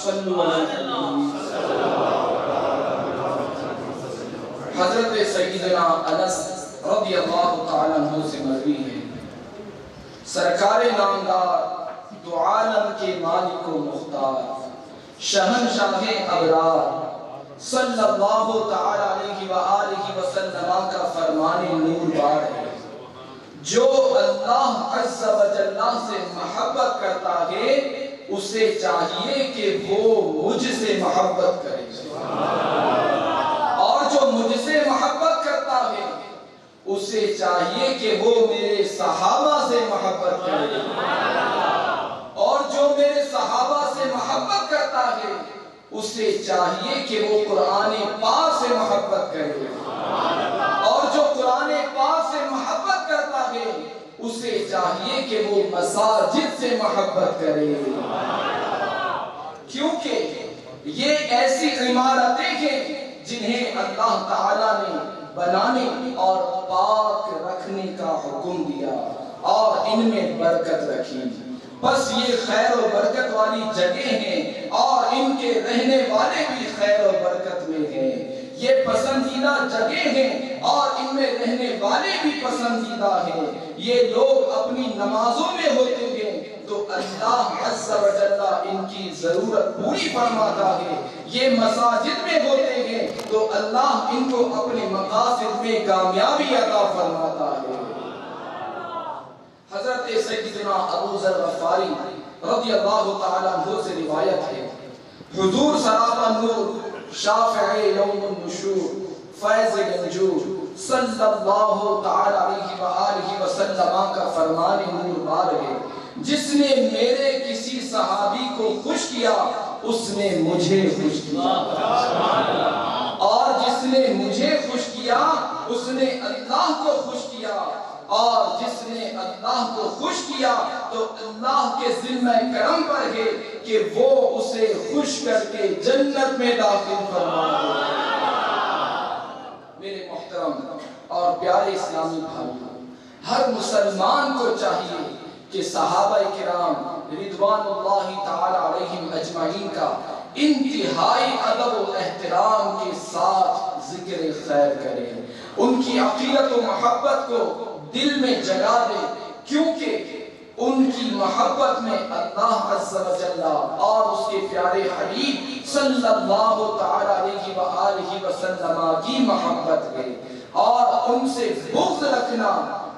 صلو علی حضرت سیدنا انس رضی اللہ تعالیٰ عنہ سے مروی ہے، سرکار نامدار دو عالم کے مالک و مختار شہنشاہ ابرار صلی اللہ تعالیٰ علیہ وآلہ وسلم کا فرمان نور بار ہے، جو اللہ عز و جل سے محبت کرتا ہے اسے چاہیے کہ وہ مجھ سے محبت کرے، اور جو مجھ سے محبت کرتا ہے اسے چاہیے کہ وہ میرے صحابہ سے محبت کرے، اور جو میرے صحابہ سے محبت کرتا ہے اسے چاہیے کہ وہ قرآن پاک سے محبت کرے، اور جو قرآن پاک سے محبت کرتا ہے اسے چاہیے کہ وہ مساجد سے محبت کرے، کیونکہ یہ ایسی عمارتیں ہیں جنہیں اللہ تعالیٰ نے بنانے اور پاک رکھنے کا حکم دیا اور ان میں برکت رکھی، بس یہ خیر و برکت والی جگہ ہیں اور ان کے رہنے والے بھی خیر و برکت میں ہیں، یہ پسندیدہ جگہ ہیں اور ان میں رہنے والے بھی پسندیدہ ہیں، یہ لوگ اپنی نمازوں میں ہوتے ہیں تو اللہ عز و جل ان کی ضرورت پوری فرماتا ہے، یہ مساجد میں ہوتے ہیں تو اللہ ان کو اپنے مقاصد میں کامیابی عطا فرماتا ہے۔ حضرت سیدنا ابو ذر غفاری رضی اللہ تعالیٰ عنہ سے روایت ہے، حضور سراپا نور شافع یوم النشور فیض گنجور صلی اللہ تعالیٰ علیہ وآلہ وسلم کا فرمان نور بار ہے، جس نے میرے کسی صحابی کو خوش کیا اس نے مجھے خوش کیا، اور جس نے مجھے خوش کیا اس نے اللہ کو خوش کیا، اور جس نے اللہ کو خوش کیا تو اللہ کے ذمہ کرم پر ہے کہ وہ اسے خوش کر کے جنت میں داخل فرمائے۔ میرے محترم اور پیارے اسلامی بھائیوں، ہر مسلمان کو چاہیے کہ صحابہ کرام رضوان اللہ تعالی علیہم اجمعین کا انتہائی ادب و احترام کے ساتھ ذکر خیر کرے، ان کی عقیدت و محبت کو دل میں جگا دے، کیونکہ ان کی محبت میں اللہ عز و جل اور اس کے پیارے حبیب صلی اللہ تعالی علیہ وآلہ وسلم کی محبت ہے، اور ان سے بغض رکھنا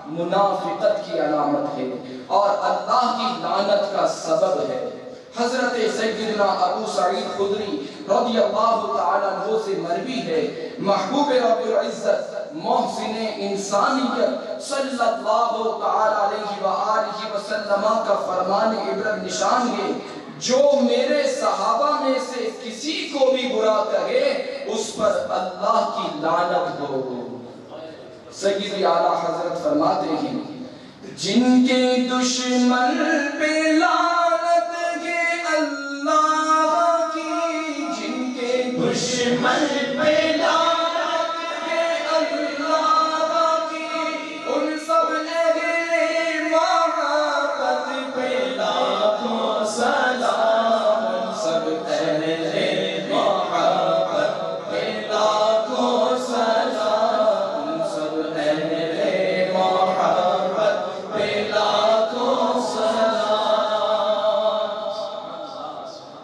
منافقت کی علامت ہے اور اللہ کی لعنت کا سبب ہے۔ حضرت سیدنا ابو سعید خدری رضی اللہ تعالیٰ عنہ سے مروی ہے، محبوب رب العزت محسن انسانیت صلی اللہ تعالیٰ علیہ وآلہ وسلم کا فرمان عبرت نشان ہے، جو میرے صحابہ میں سے کسی کو بھی برا کہے اس پر اللہ کی لعنت ہو۔ سیدی اعلیٰ حضرت فرماتے ہیں، جن کے دشمن پہ لعنت ہے اللہ کی، جن کے دشمن پہ لعنت ہے اللہ کی، ان سب اہل محبت پہ لاکھوں سلام، ان سب اہل محبت پہ لاکھوں سلام، ان سب اہل محبت پہ لاکھوں سلام۔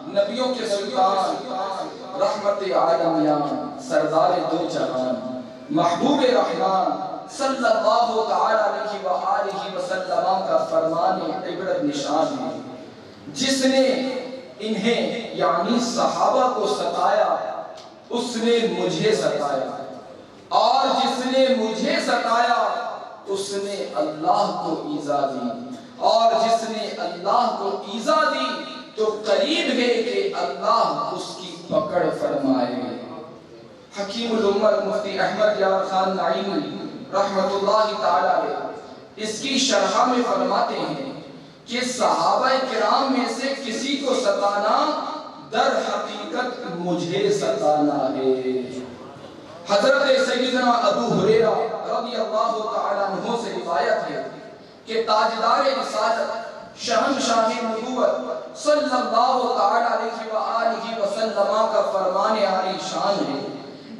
نبیوں کے سلطان رحمت عالمیان سردار دو جہان محبوب رحمان صلی اللہ تعالی علیہ وآلہ وسلم کا فرمان عبرت نشان ہے، جس نے انہیں یعنی صحابہ کو ستایا اس نے مجھے ستایا، اور جس نے مجھے ستایا اس نے اللہ کو ایذا دی، اور جس نے اللہ کو ایذا دی تو قریب ہے کہ اللہ اس کی پکڑ فرمائے۔ حکیم الامت مفتی احمد یار خان نعیمی رحمت اللہ تعالی علیہ اس کی شرح میں فرماتے ہیں کہ صحابہ کرام میں سے کسی کو ستانا در حقیقت مجھے ستانا ہے۔ حضرت سیدنا ابو ہریرہ رضی اللہ تعالیٰ عنہ سے روایت ہے کہ تاجدار رسالت شہنشاہ نبوت صلی اللہ تعالیٰ علیہ وآلہ وسلم کا فرمان عالی شان ہے،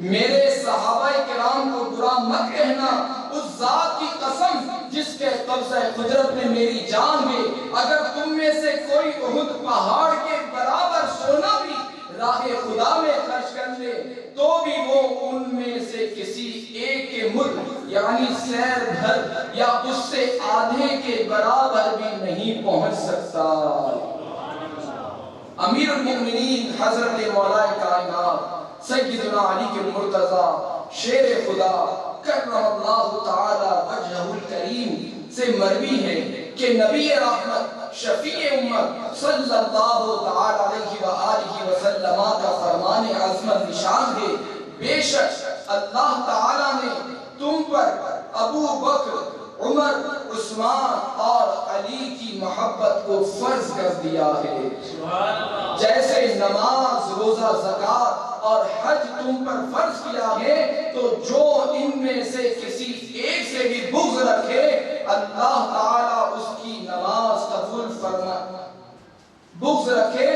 میرے صحابہ کرام کو برا مت کہنا، اس ذات کی قسم جس کے قبضہ قدرت میں میری جان ہے، اگر تم میں سے کوئی احد پہاڑ کے برابر سونا بھی راہ خدا میں خرچ کر لے تو بھی وہ ان میں سے کسی ایک کے ملک یعنی سیر بھر یا اس سے آدھے کے برابر بھی نہیں پہنچ سکتا۔ امیر المؤمنین حضرت مولا کائنات سیدنا علی کے مرتضی شیر خدا کرم اللہ تعالی وجہہ الکریم سے مروی ہے کہ نبی رحمت شفیع امت صلی اللہ تعالی علیہ وآلہ وسلم کا فرمان عظمت نشان ہے، بے شک اللہ تعالی نے تم پر ابو بکر، عمر، عثمان اور علی کی محبت کو فرض کر دیا ہے، جیسے نماز، روزہ، زکوٰۃ اور حج تم پر فرض کیا ہے، تو جو ان میں سے کسی ایک سے بھی بغض رکھے اللہ تعالیٰ اس کی نماز قبول بغض رکھے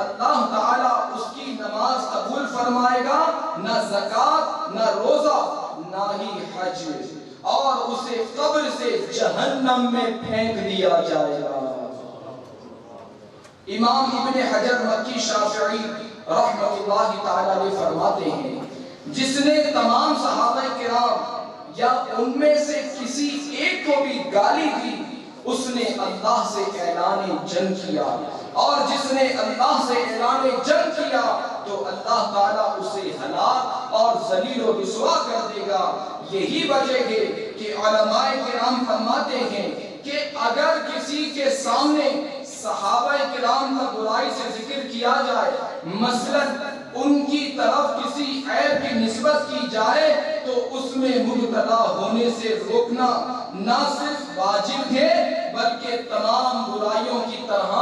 اللہ تعالیٰ اس کی نماز قبول فرمائے گا، نہ زکوٰۃ، نہ روزہ، نہ ہی حج، اور اسے قبر سے جہنم میں پھینک دیا جائے گا۔ امام ابن حجر مکی شافعی رحمۃ اللہ تعالیٰ علیہ فرماتے ہیں، جس نے تمام صحابہ کرام یا ان میں سے کسی ایک کو بھی گالی دی اس نے اللہ سے اعلان جنگ کیا، اور جس نے اللہ سے اعلان جنگ کیا تو اللہ تعالیٰ اسے ہلاک اور ذلیل و رسوا کر دے گا۔ یہی وجہ ہے کہ علماء کرام فرماتے ہیں کہ اگر کسی کے سامنے صحابہ کرام کا برائی سے ذکر کیا جائے، مثلا ان کی طرف کسی عیب کی نسبت کی جائے تو اس میں مبتلا ہونے سے روکنا نہ صرف واجب ہے بلکہ تمام برائیوں کی طرح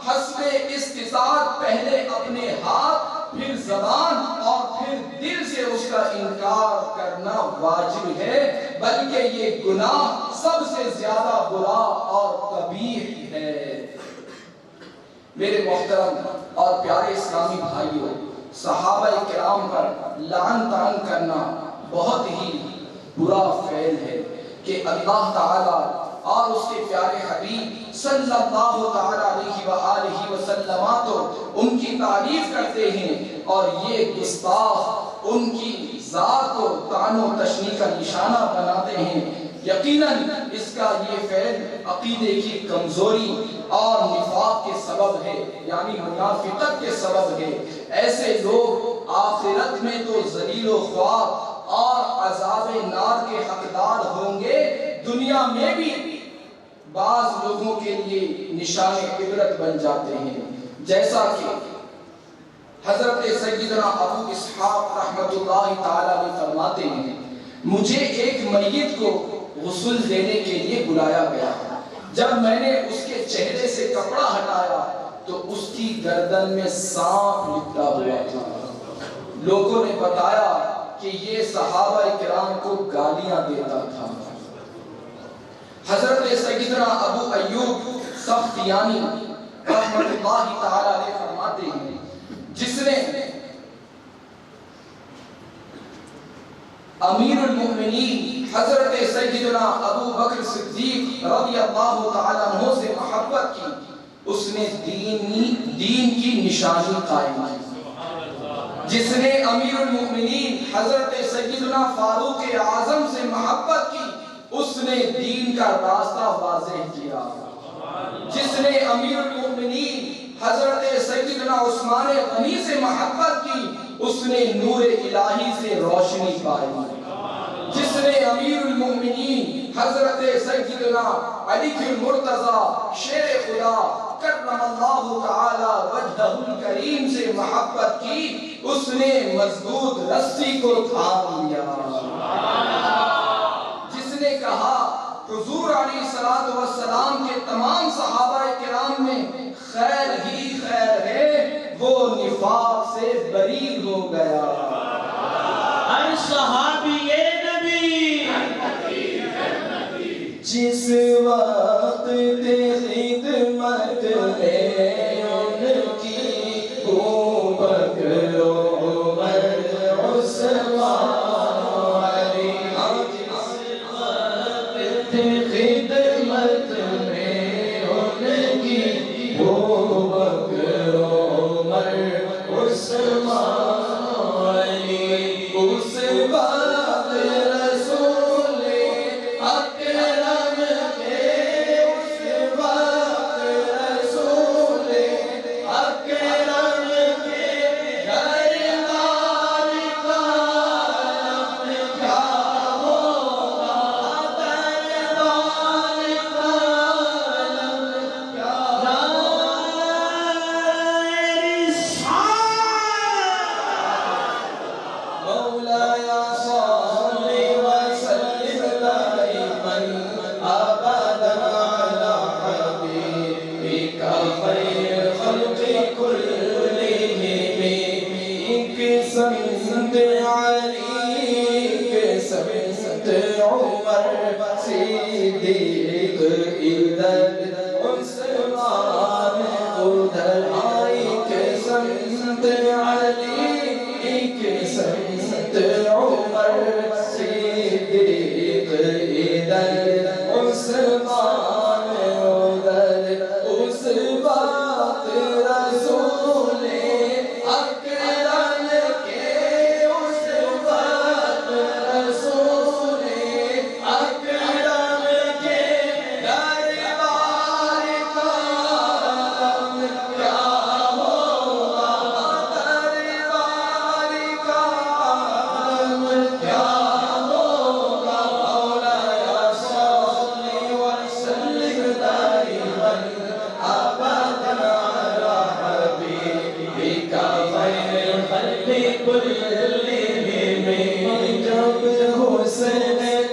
حسب استطاعت پہلے اپنے ہاتھ، پھر زبان اور پھر دل سے اس کا انکار کرنا واجب ہے، بلکہ یہ گناہ سب سے زیادہ برا اور قبیح ہے۔ میرے محترم اور پیارے اسلامی بھائیوں، صحابہ کرام پر لعن طعن کرنا بہت ہی برا فعل ہے کہ اللہ تعالیٰ اور اس کے پیارے حبیب صلی اللہ تعالیٰ علیہ وآلہ وسلم تو ان کی تعریف کرتے ہیں اور یہ گستاخ ان کی ذات کو طعن و تشنیع کا نشانہ بناتے ہیں۔ یقیناً اس کا یہ فعل عقیدے کی کمزوری اور نفاق کے سبب ہے، یعنی منافقت کے سبب ہے۔ ایسے لوگ آخرت میں تو ذلیل و خوار اور عذاب نار کے حقدار ہوں گے، دنیا میں بھی بعض لوگوں کے لیے نشان عبرت بن جاتے ہیں، جیسا کہ حضرت سیدنا ابو اسحاق رحمۃ اللہ تعالیٰ علیہ فرماتے ہیں، مجھے ایک میت کو غسل دینے کے لیے بلایا گیا، جب میں نے اس کے چہرے سے کپڑا ہٹایا تو اس کی گردن میں سانپ لپٹا ہوا تھا۔ لوگوں نے بتایا کہ یہ صحابہ کرام کو گالیاں دیتا تھا۔ حضرت سیدنا ابو ایوب سختیانی رحمۃ اللہ تعالی علیہ فرماتے ہیں، جس نے امیر المؤمنین حضرت سیدنا ابو بکر صدیق رضی اللہ تعالیٰ عنہ سے محبت کی، اس نے دین کی نشانی قائم کی۔ جس نے امیر المؤمنین حضرت سیدنا فاروق اعظم سے محبت کی، اس نے دین کا راستہ واضح کیا۔ جس نے امیر المؤمنین حضرت سیدنا عثمان غنی سے محبت کی، اس نے نور الہی سے روشنی پائی۔ جس نے امیر المؤمنین حضرت سیدنا علی المرتضی شیر خدا کرم اللہ تعالی وجہہ الکریم سے محبت کی، اس نے مضبوط رسی کو تھام لیا۔ جس نے کہا حضور علیہ السلام کے تمام صحابہ کرام میں خیر ہی خیر ہے، وہ نفاق سے بری ہو گیا۔ ہر صحابی نبی جس وقت خدمت میں ان کی ابو بکر ادھر عثمان ادھر آئی کے سمت علی کے سمت عمر صدیق ادھر عثمان ادھر اس وقت رسول اکرم کے اس وقت رسول اکرم کے دربار کا کیا ہوگا دربار کا کیا ہوگا مولایا صلی وسلم دائما ابدا علی حبیبک خیر الخلق كلهم جب حسن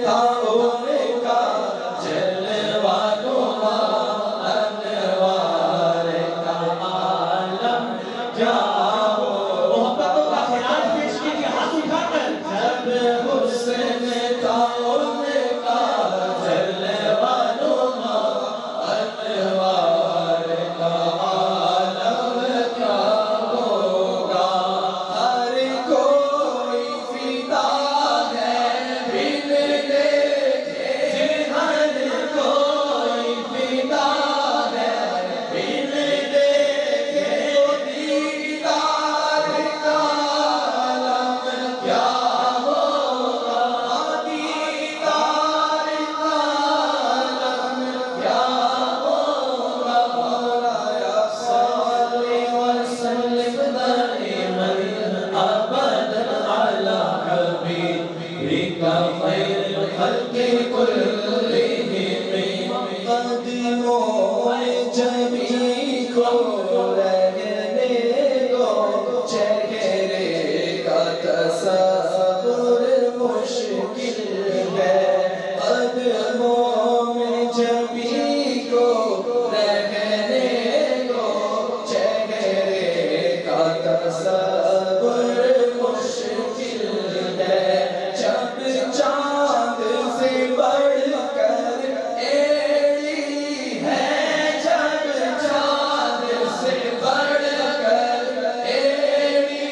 تھا ان کا جلوہ نما انوار کا عالم کیا ہو محبتوں کا خیال پیش کیجیے ہاتھ اٹھا کر جب حسن تھا ان کا جلوہ نما انوار کا عالم کیا ہوگا ہر کوئی فدا ہے بن دیکھے ہر کوئی فدا ہے بن دیکھے دیدار کا عالم کیا ہوگا دیدار کا عالم کیا ہوگا مولایا صلی وسلم دائما ابدا علی حبیبک خیر الخلق كلهم قدموں میں جبھی کو رہنے دو چہرے کا تصور مشکل ہے قدموں میں جبھی کو رہنے دو چہرے کا تصور مشکل ہے جب چاند سے بڑھ کر ایڑی ہے جب چاند سے بڑھ کر ایڑی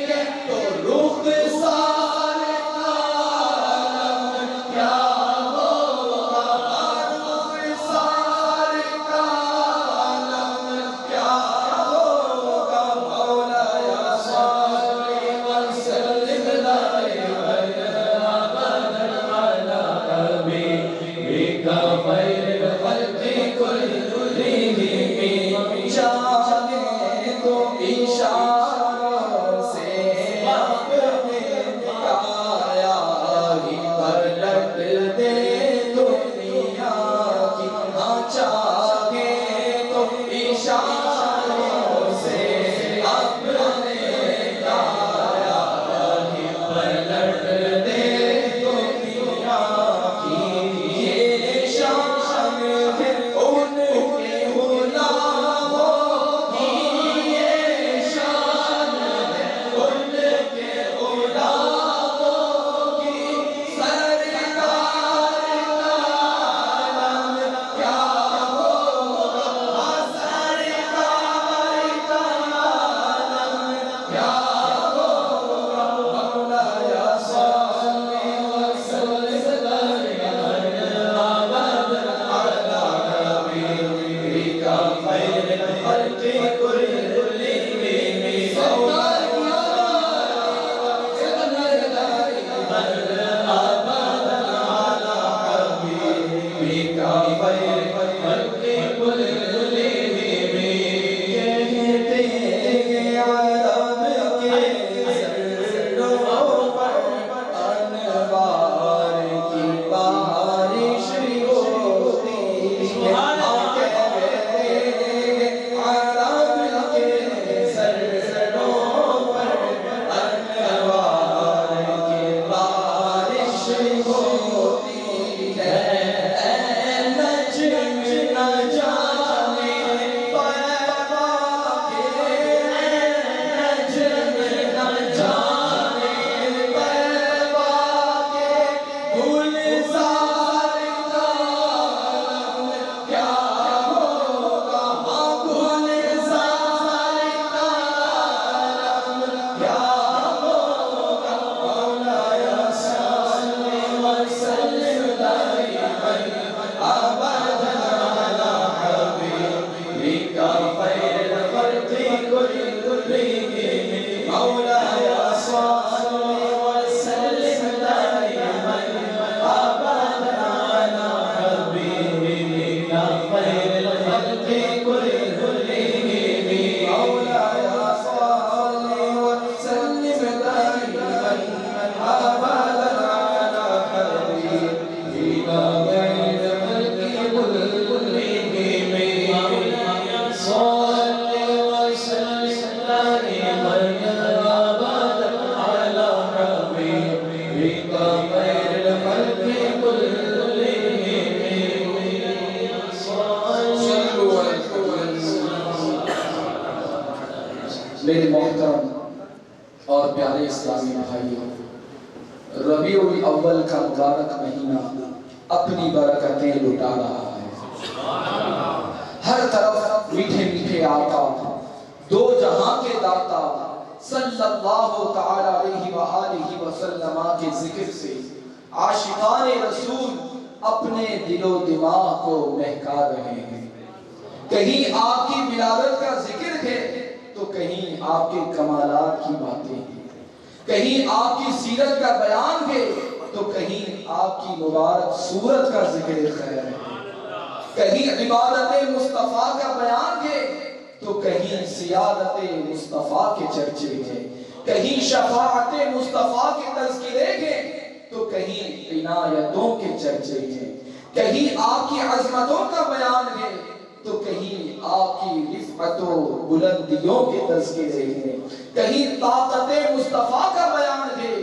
ہے تو رخ سار کا عالم کیا ہوگا رخ سار کا عالم کیا ہوگا مولایا صلی وسلم دائما ابدا علی حبیبک خیر الخلق كلهم چاہے تو اشاروں سے اپنے کایا ہی پلٹ دے دنیا کی ہاں چاہے تو اشاروں سے اپنے کایا ہی پلٹ دے دنیا کی یہ شان ہے ان کے غلاموں کی یہ شان ہے ان کے غلاموں کی سرکار کا عالم کیا ہوگا سرکار کا عالم کیا ہوگا مولایا صلی وسلم دائما ابدا علی حبیبک خیر الخلق کہتے ہیں عرب میرے محترم اور پیارے اسلامی بھائیوں، ربیع الاول کا مبارک مہینہ اپنی برکتیں لٹا رہا ہے۔ ہر طرف میٹھے میٹھے آقا، دو جہاں کے داتا صلی اللہ تعالی علیہ وآلہ وسلم کے ذکر سے عاشقان رسول اپنے دل و دماغ کو مہکا رہے ہیں۔ کہیں آپ کی ولادت کا ذکر ہے تو کہیں آپ کے کمالات کی باتیں ہیں، کہیں آپ کی سیرت کا بیان ہے تو کہیں آپ کی مبارک صورت کا ذکر خیر ہے، کہیں عبادت مصطفیٰ کا بیان ہے تو کہیں سیادت مصطفیٰ کے چرچے ہیں، کہیں شفاعت مصطفیٰ کے تذکرے ہیں تو کہیں عنایتوں کے چرچے ہیں، کہیں آپ کی عظمتوں کا بیان ہے تو کہیں آپ کی رفعت و بلندیوں کے تذکرے ہیں، کہیں طاقت مصطفیٰ کا بیان ہے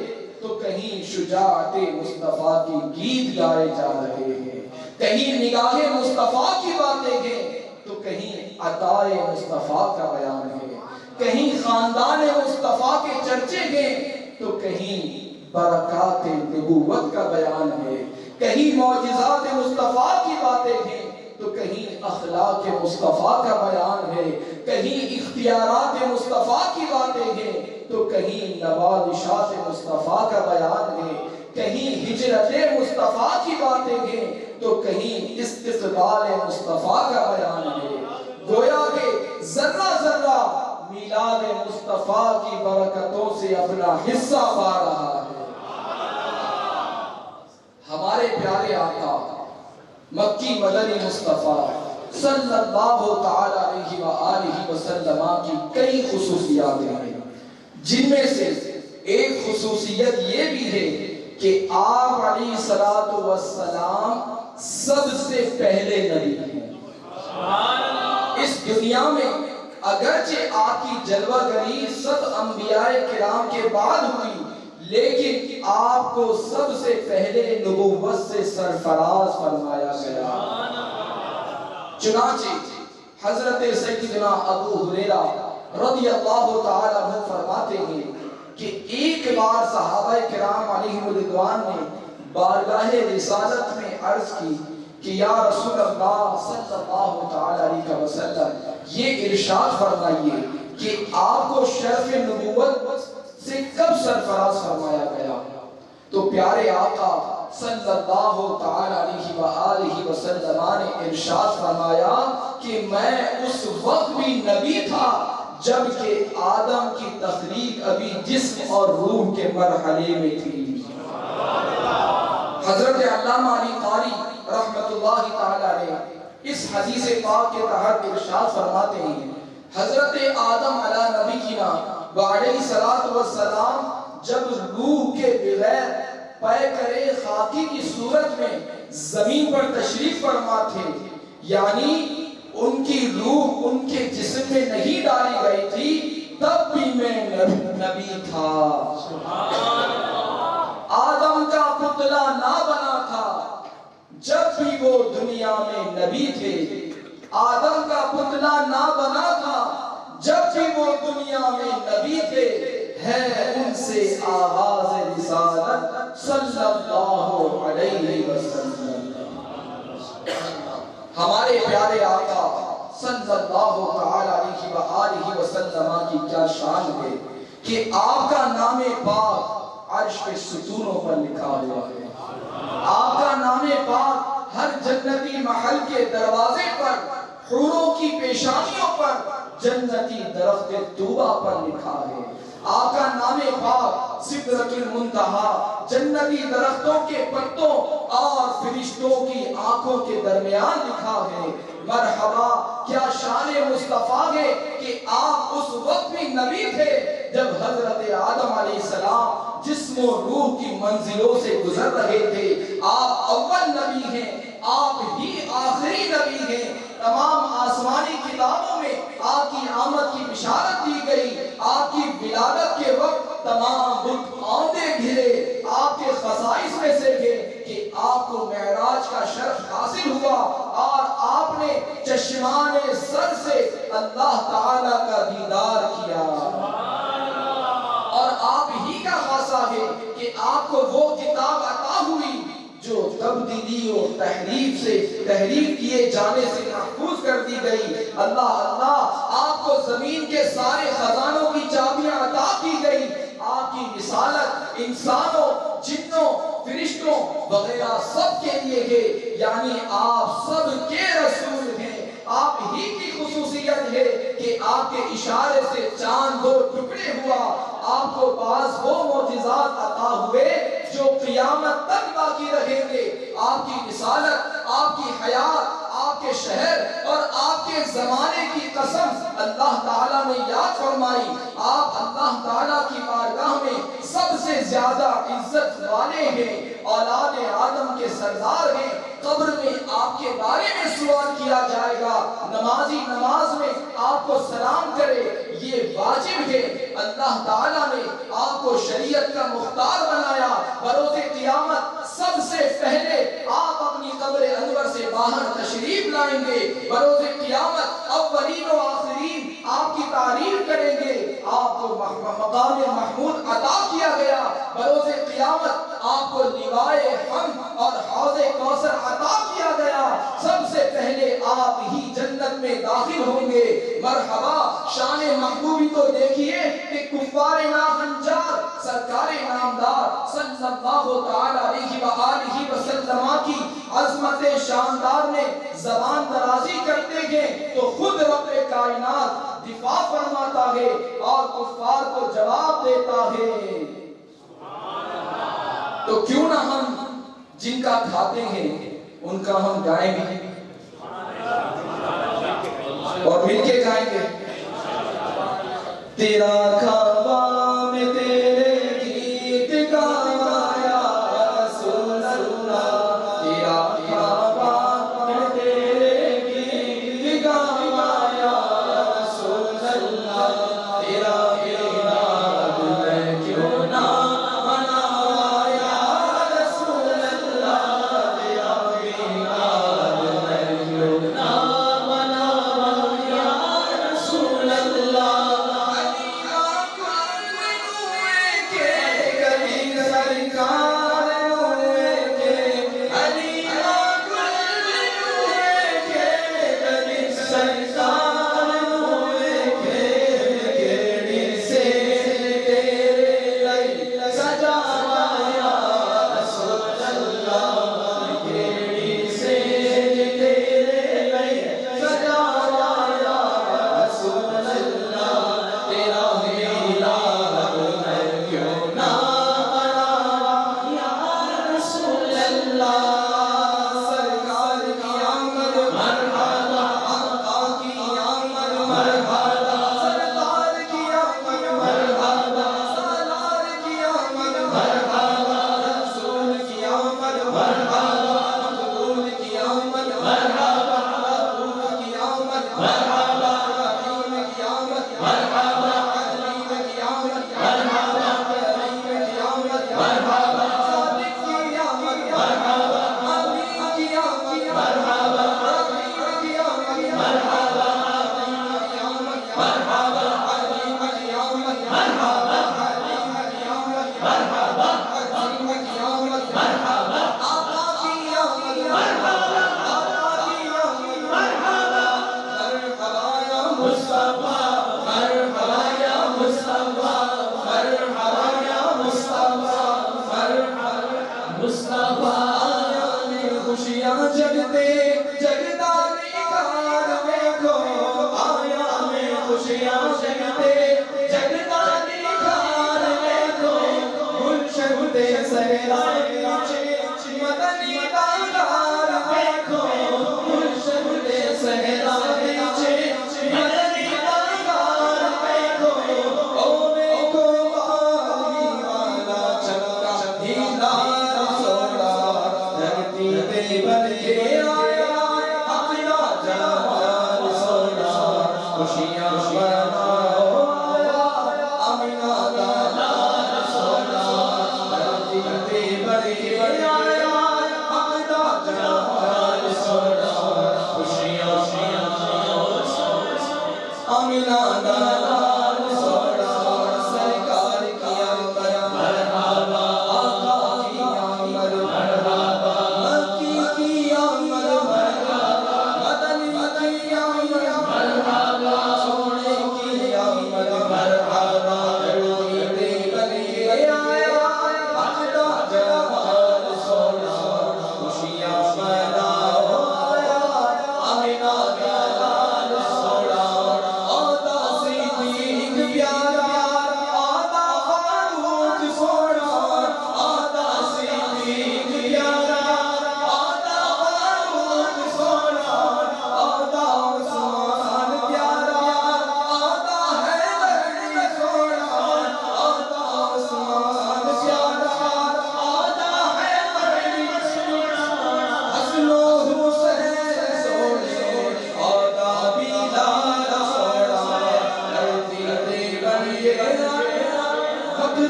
تو کہیں شجاعت مصطفیٰ کی گیت گائے جا رہے ہیں، کہیں نگاہ مصطفیٰ کی باتیں ہیں تو کہیں عطائے مصطفیٰ کا بیان ہے، کہیں خاندان مصطفیٰ کے چرچے ہیں تو کہیں برکات نبوت کا بیان ہے، کہیں معجزات مصطفیٰ کی باتیں ہیں تو کہیں اخلاق مصطفیٰ کا بیان ہے، کہیں اختیارات مصطفیٰ کی باتیں ہیں تو کہیں نوازشات مصطفیٰ کا بیان ہے، کہیں ہجرت مصطفیٰ کی باتیں ہیں تو کہیں استقبال مصطفیٰ کا بیان ہے۔ گویا کہ ذرہ ذرہ میلاد مصطفیٰ کی برکتوں سے اپنا حصہ پا رہا ہے۔ ہمارے پیارے آقا مکی مدنی مصطفیٰ صلی اللہ تعالی علیہ وآلہ وسلم کی کئی خصوصیات ہیں، جن میں سے ایک خصوصیت یہ بھی ہے کہ آپ علیہ السلام سب سے پہلے نبی ہیں۔ اس دنیا میں اگرچہ آپ کی جلوہ گری سب انبیاء کرام کے بعد ہوئی، لیکن آپ کو سب سے پہلے نبوت سے سرفراز فرمایا گیا۔ چنانچہ حضرت سیدنا ابو ہریرہ رضی اللہ تعالیٰ عنہ فرماتے ہیں کہ ایک بار صحابہ کرام علیہم رضوان نے بارگاہ رسالت میں عرض کی کہ یا رسول اللہ صلی اللہ تعالیٰ علیہ وسلم، یہ ارشاد فرمائیے کہ آپ کو شرف نبوت سے کب سرفراز فرمایا گیا؟ تو پیارے آقا صلی اللہ تعالی علیہ وآلہ وسلم نے ارشاد فرمایا کہ میں اس وقت بھی نبی تھا جبکہ آدم کی تخلیق ابھی جسم اور روح کے مرحلے میں تھی۔ حضرت علامہ علی قاری رحمت اللہ تعالی علیہ اس حدیث پاک کے تحت ارشاد فرماتے ہیں، حضرت آدم علیہ نبینا وعلیہ السلام جب روح کے بغیر پیکرے خاکی کی صورت میں زمین پر تشریف فرما تھے، یعنی ان کی روح ان کے جسم میں نہیں ڈالی گئی تھی، تب بھی میں نبی تھا۔ آدم کا پتلا نہ بنا تھا جب بھی وہ دنیا میں نبی تھے، آدم کا پتلا نہ بنا تھا جب بھی وہ دنیا میں نبی تھے، ہے ان سے آغاز رسالت صلی اللہ علیہ وسلم۔ ہمارے پیارے آقا صلی اللہ تعالی علیہ وآلہ وسلم کی کیا شان ہے کہ آپ کا نام پاک عرش کے ستونوں پر لکھا ہوا ہے، آپ کا نام پاک ہر جنتی محل کے دروازے پر، حوروں کی پیشانیوں پر، جنتی درخت طوبہ پر لکھا ہے، آپ کا نام پاک سدرۃ المنتہا جنتی درختوں کے پتوں اور فرشتوں کی آنکھوں کے درمیان لکھا ہے۔ مرحبا، کیا شان مصطفیٰ ہے کہ آپ اس وقت بھی نبی تھے جب حضرت آدم علیہ السلام جسم و روح کی منزلوں سے گزر رہے تھے۔ آپ اول نبی ہیں، آپ ہی آخری نبی ہیں۔ تمام آسمانی کتابوں میں آپ کی آمد کی بشارت دی گئی، آپ کی ولادت کے وقت تمام بت آندے گھرے، آپ کے خصائص میں سے ہے کہ آپ کو معراج کا شرف حاصل ہوا اور آپ نے چشمان سر سے اللہ تعالیٰ کا دیدار کیا۔ تبدیلی و تحریف کیے جانے سے محفوظ کر دی گئی۔ اللہ آپ کو زمین کے سارے خزانوں کی چابیاں عطا کی گئی۔ آپ کی رسالت انسانوں، جنوں، فرشتوں وغیرہ سب کے لیے ہے، یعنی آپ سب کے رسول ہیں۔ آپ ہی کی خصوصیت ہے کہ آپ کے اشارے سے چاند دو ٹکڑے ہوا۔ آپ کو بعض وہ معجزات عطا ہوئے جو قیامت تک باقی رہیں گے۔ آپ کی رسالت، آپ کی حیات، آپ کے شہر اور آپ کے زمانے کی قسم اللہ تعالیٰ نے یاد فرمائی۔ آپ اللہ تعالیٰ کی بارگاہ میں سب سے زیادہ عزت والے ہیں، اولاد آدم کے سردار ہیں۔ قبر میں آپ کے بارے میں سوال کیا جائے گا، نمازی نماز میں آپ کو سلام کرے، یہ واجب ہے۔ اللہ تعالیٰ نے آپ کو شریعت کا مختار بنایا۔ بروز قیامت سب سے پہلے آپ اپنی قبر انور سے باہر تشریف لائیں گے۔ بروز قیامت اولین و آخرین آپ کی تعریف کریں گے۔ آپ کو مقام محمود عطا کیا گیا۔ بروز قیامت آپ کو لوائے حمد اور حوض کوثر عطا کیا گیا۔ سب سے پہلے آپ ہی جنت میں داخل ہوں گے۔ مرحبا، شان محبوبی تو دیکھیے کہ کفار ناہنجار سرکار نامدار صلی اللہ تعالی علیہ وآلہ وسلم کی عظمت شاندار میں زبان درازی کرتے ہیں تو خود رب کائنات دفاع فرماتا ہے اور کفار کو جواب دیتا ہے۔ تو کیوں نہ ہم جن کا کھاتے ہیں ان کا ہم گائیں گے اور مل کے گائیں گے۔ تیرا کعبہ میں تیرے گیت گایا رسول اللہ، تیرا کعبہ میں تیرے گیت گایا رسول اللہ، تیرا میلاد میں کیوں نہ منایا رسول اللہ، تیرا میلاد میں کیوں نہ منایا رسول اللہ۔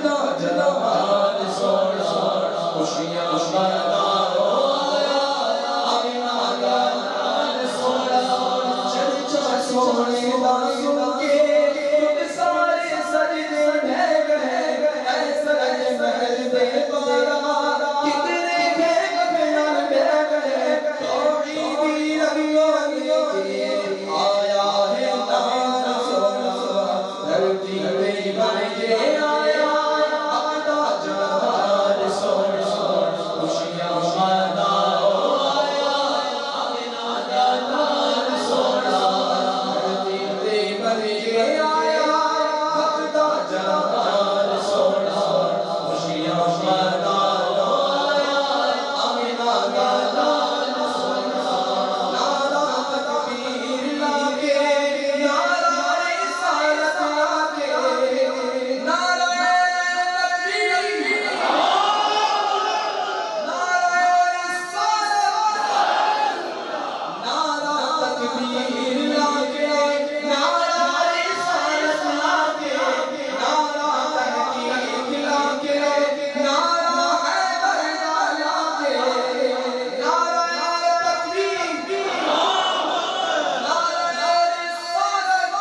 دا جلال سونا خوشیاں مناؤ آمینہ دا لال سونا چرچا سونے دا سن کے خود سارے سجدے ڈھہ گئے اے سرج محل دے پارا کتنے گئے گگنان بہ گئے توحیدی رنگوں کے آیا ہے نام سونا دھرتی پہ بن کے آیا اپنا جلال سونا خوشیاں مناؤ آمینہ دا لال سونا دھرتی پہ بن کے آیا اپنا جلال سونا خوشیاں مناؤ آمینہ دا لال سونا نعرہ تکبیر لاکے نعرہ رسالت لاکے نعرہ تکبیر نعرہ رسالت نعرہ تکبیر لاکے نعرہ رسالت لاکے نعرہ تحقیق لاکے نعرہ حیدر لاکے نعرہ تکبیر نعرہ رسالت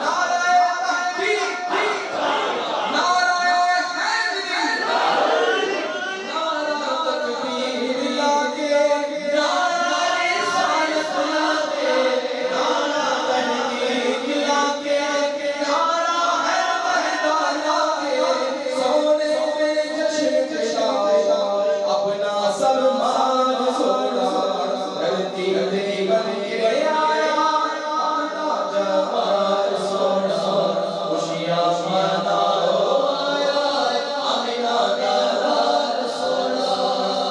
نعرہ تحقیق نعرہ حیدری نعرہ تکبیر لاکے نعرہ رسالت لاکے نعرہ تحقیق لاکے نعرہ حیدر لاکے سونے میں جشن جشایا اپنا سلمان سونا دھرتی پہ بن کے آیا اپنا جمال سونا خوشیاں مناؤ آمینہ دا لال سونا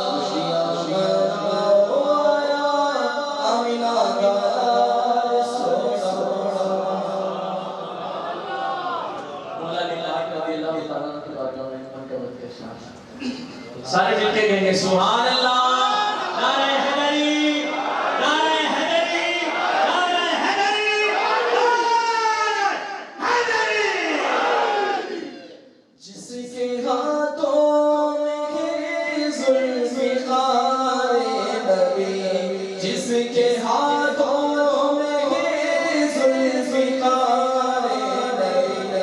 خوشیاں مناؤ آمینہ دا لال سونا مولا علی لاہق رضی اللہ تعالیٰ عنہ کی بارگاہ میں مرتبت کے ساتھ سارے مل کے کہیں گے سبحان اللہ نعرہ حیدری نعرہ حیدری نعرہ حیدری نعرہ حیدری جس کے ہاتھوں میں ہے ذوالفقار نبی جس کے ہاتھوں میں ہے ذوالفقار نبی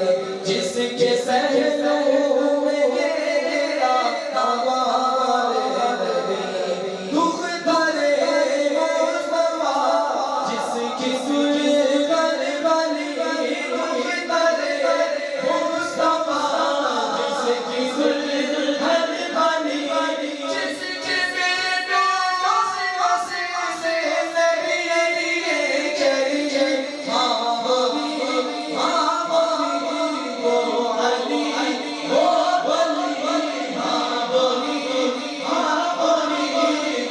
جس کے سہلوں میں ہے راہوار نبی دکھ درے مصطفیٰ جس کی سلطان بنی دکھ درے مصطفیٰ جس کی سلطان بنی جس کے بیٹوں سے نبی چلی ہاں وہی وہ علی وہ ولی ہاں وہی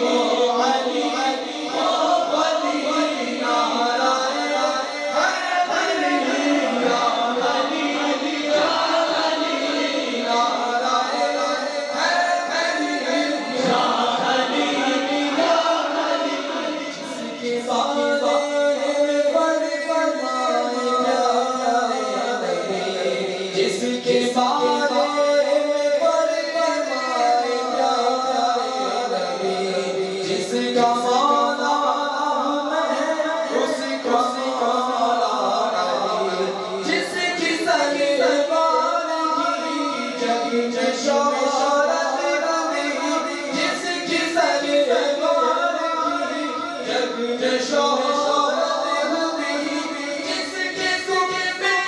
وہ علی وہ ولی نعرہ حیدری یا علی یا علی نعرہ حیدری یا علی یا علی جس کے بارے میں فرمائے پیارے نبی جس کے بارے میں فرمائے پیارے نبی جس کا مولا میں اس کا مولا علی جس کی سرکار کی جگ شہرت نبی جس کی سرکار کی جگ شہرت نبی جس کے سکھ میں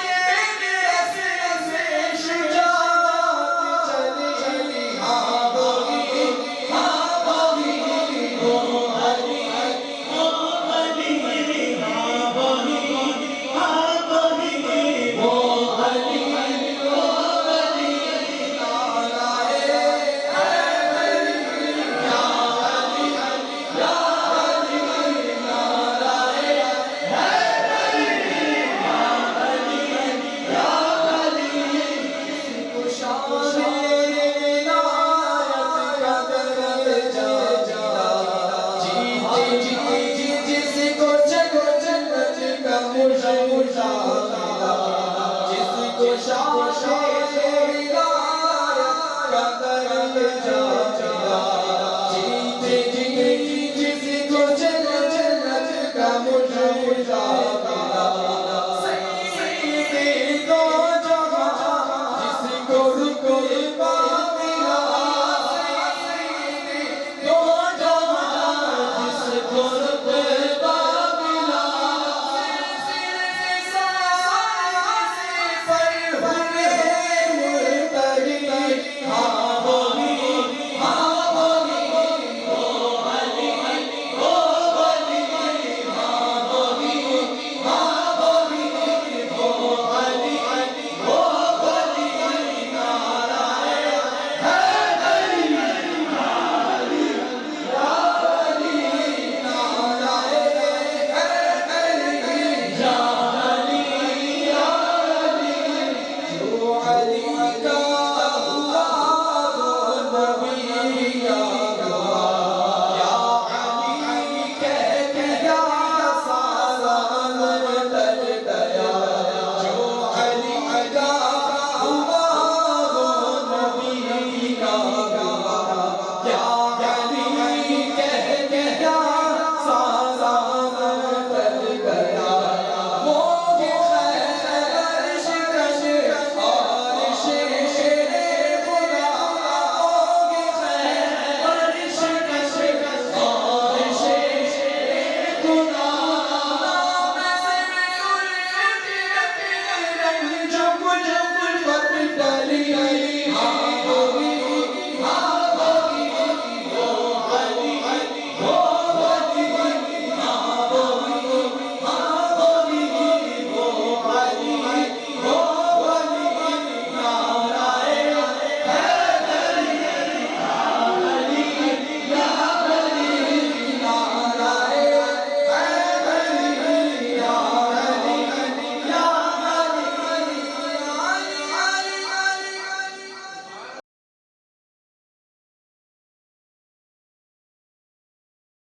سے شجاعت چلی ہاں وہی وہ علی وہ علی ہاں وہی وہ علی نعرہ حیدری یا علی یا علی نعرہ حیدری یا علی یا علی کو شان ولایت کا درجہ جیتے جس کو جگ جنت کا مشاہدہ جس کو شان